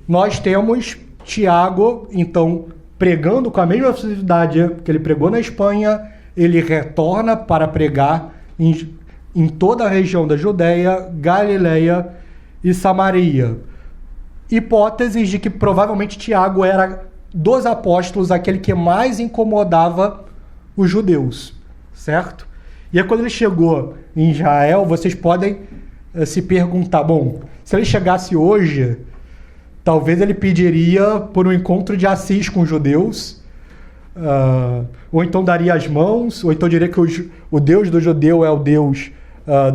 nós temos Tiago, então, pregando com a mesma facilidade que ele pregou na Espanha, ele retorna para pregar em toda a região da Judéia, Galileia e Samaria. Hipóteses de que provavelmente Tiago era dos apóstolos aquele que mais incomodava os judeus, certo? E aí quando ele chegou em Israel, vocês podem se perguntar, bom, se ele chegasse hoje, talvez ele pediria por um encontro de Assis com os judeus, ou então daria as mãos, ou então diria que o Deus do judeu é o Deus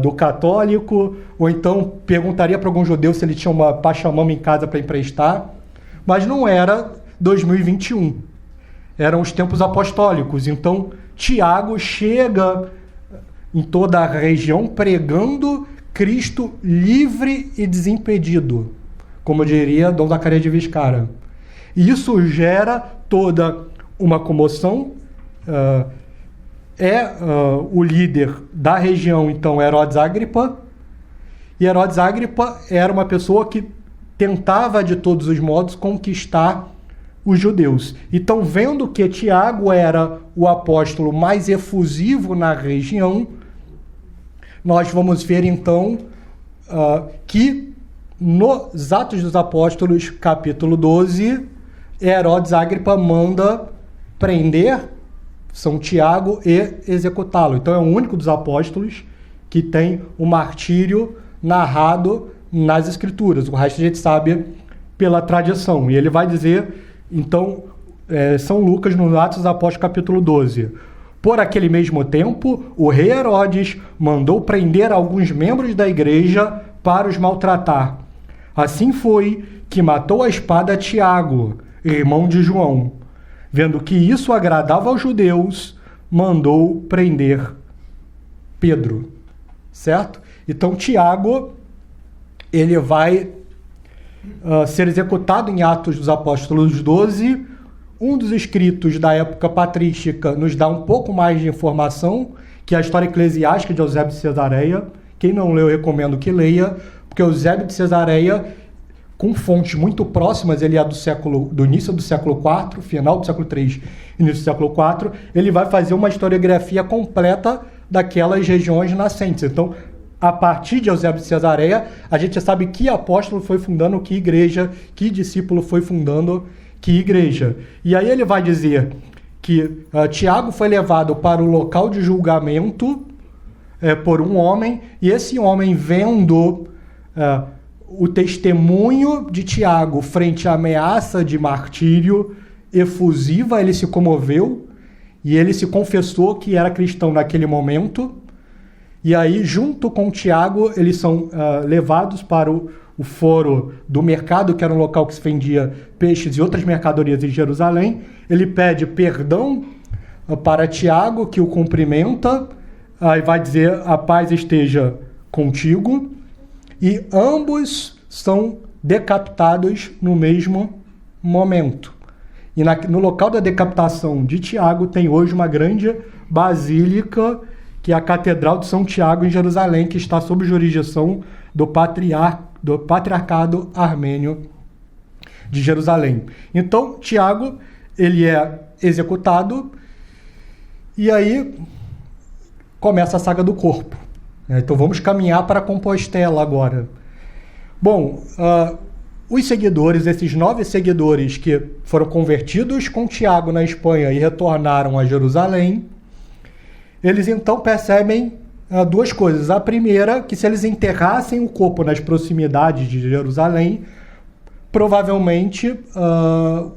do católico, ou então perguntaria para algum judeu se ele tinha uma pachamama em casa para emprestar, mas não era 2021, eram os tempos apostólicos. Então Tiago chega em toda a região pregando Cristo livre e desimpedido, como diria Dom Zacarias de Viscara. E isso gera toda uma comoção. O líder da região, então, Herodes Agripa, e Herodes Agripa era uma pessoa que tentava de todos os modos conquistar os judeus. Então, vendo que Tiago era o apóstolo mais efusivo na região, nós vamos ver então que nos Atos dos Apóstolos, capítulo 12, Herodes Agripa manda prender São Tiago e executá-lo. Então é o único dos apóstolos que tem o martírio narrado nas Escrituras. O resto a gente sabe pela tradição. E ele vai dizer, então, São Lucas, no Atos dos Apóstolos, capítulo 12. Por aquele mesmo tempo, o rei Herodes mandou prender alguns membros da igreja para os maltratar. Assim foi que matou à espada Tiago, irmão de João. Vendo que isso agradava aos judeus, mandou prender Pedro. Certo? Então, Tiago, ele vai ser executado em Atos dos Apóstolos 12. Um dos escritos da época patrística nos dá um pouco mais de informação, que é a história eclesiástica de Eusébio de Cesareia. Quem não leu, eu recomendo que leia, porque Eusébio de Cesareia, com fontes muito próximas, ele é do início do século IV, final do século III, início do século IV, ele vai fazer uma historiografia completa daquelas regiões nascentes. Então, a partir de Eusébio de Cesareia, a gente sabe que apóstolo foi fundando que igreja, que discípulo foi fundando que igreja. E aí ele vai dizer que Tiago foi levado para o local de julgamento por um homem, e esse homem, vendo o testemunho de Tiago frente à ameaça de martírio efusiva, ele se comoveu e ele se confessou que era cristão naquele momento. E aí, junto com Tiago, eles são levados para o foro do mercado, que era um local que se vendia peixes e outras mercadorias em Jerusalém. Ele pede perdão para Tiago, que o cumprimenta, e vai dizer: a paz esteja contigo. E ambos são decapitados no mesmo momento. E no local da decapitação de Tiago tem hoje uma grande basílica, que é a Catedral de São Tiago em Jerusalém, que está sob jurisdição do Patriarcado Armênio de Jerusalém. Então, Tiago, ele é executado, e aí começa a saga do corpo. Então vamos caminhar para Compostela agora. Bom, os seguidores, esses 9 seguidores que foram convertidos com Tiago na Espanha e retornaram a Jerusalém, eles então percebem 2 coisas. A primeira, que se eles enterrassem o corpo nas proximidades de Jerusalém, provavelmente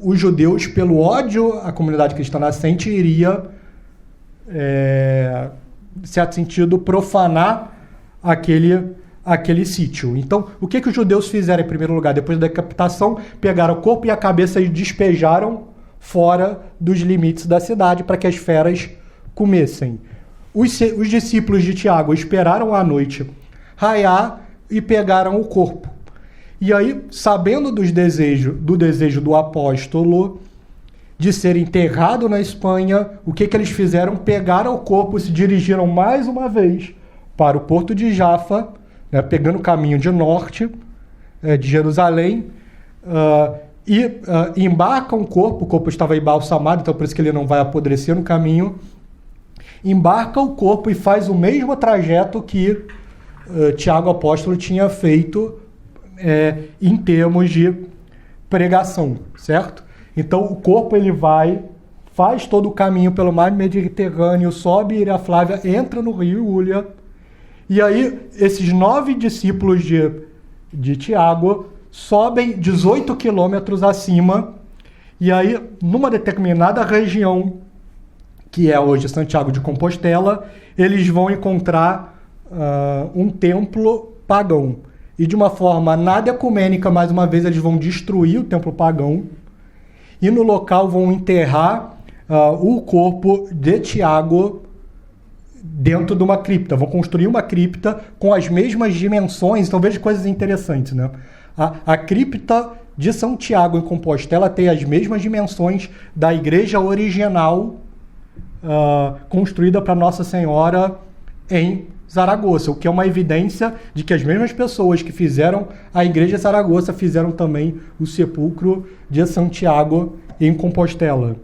os judeus, pelo ódio à comunidade cristã nascente, iria, em certo sentido, profanar aquele sítio. Então, o que os judeus fizeram em primeiro lugar? Depois da decapitação, pegaram o corpo e a cabeça e despejaram fora dos limites da cidade para que as feras comessem. Os discípulos de Tiago esperaram a noite raiar e pegaram o corpo. E aí, sabendo do desejo do apóstolo de ser enterrado na Espanha, o que eles fizeram? Pegaram o corpo e se dirigiram mais uma vez para o porto de Jafa, pegando o caminho de norte de Jerusalém, embarca o corpo estava embalsamado, então por isso que ele não vai apodrecer no caminho, embarca o corpo e faz o mesmo trajeto que Tiago Apóstolo tinha feito em termos de pregação, certo? Então o corpo ele faz todo o caminho pelo mar Mediterrâneo, sobe Iria Flávia, entra no rio Iúlia, e aí esses 9 discípulos de Tiago sobem 18 quilômetros acima, e aí numa determinada região, que é hoje Santiago de Compostela, eles vão encontrar um templo pagão. E de uma forma nada ecumênica, mais uma vez, eles vão destruir o templo pagão e no local vão enterrar o corpo de Tiago dentro de uma cripta. Vão construir uma cripta com as mesmas dimensões. Então veja coisas interessantes, né? A cripta de São Tiago em Compostela tem as mesmas dimensões da igreja original construída para Nossa Senhora em Zaragoza, o que é uma evidência de que as mesmas pessoas que fizeram a igreja de Zaragoza fizeram também o sepulcro de Santiago em Compostela.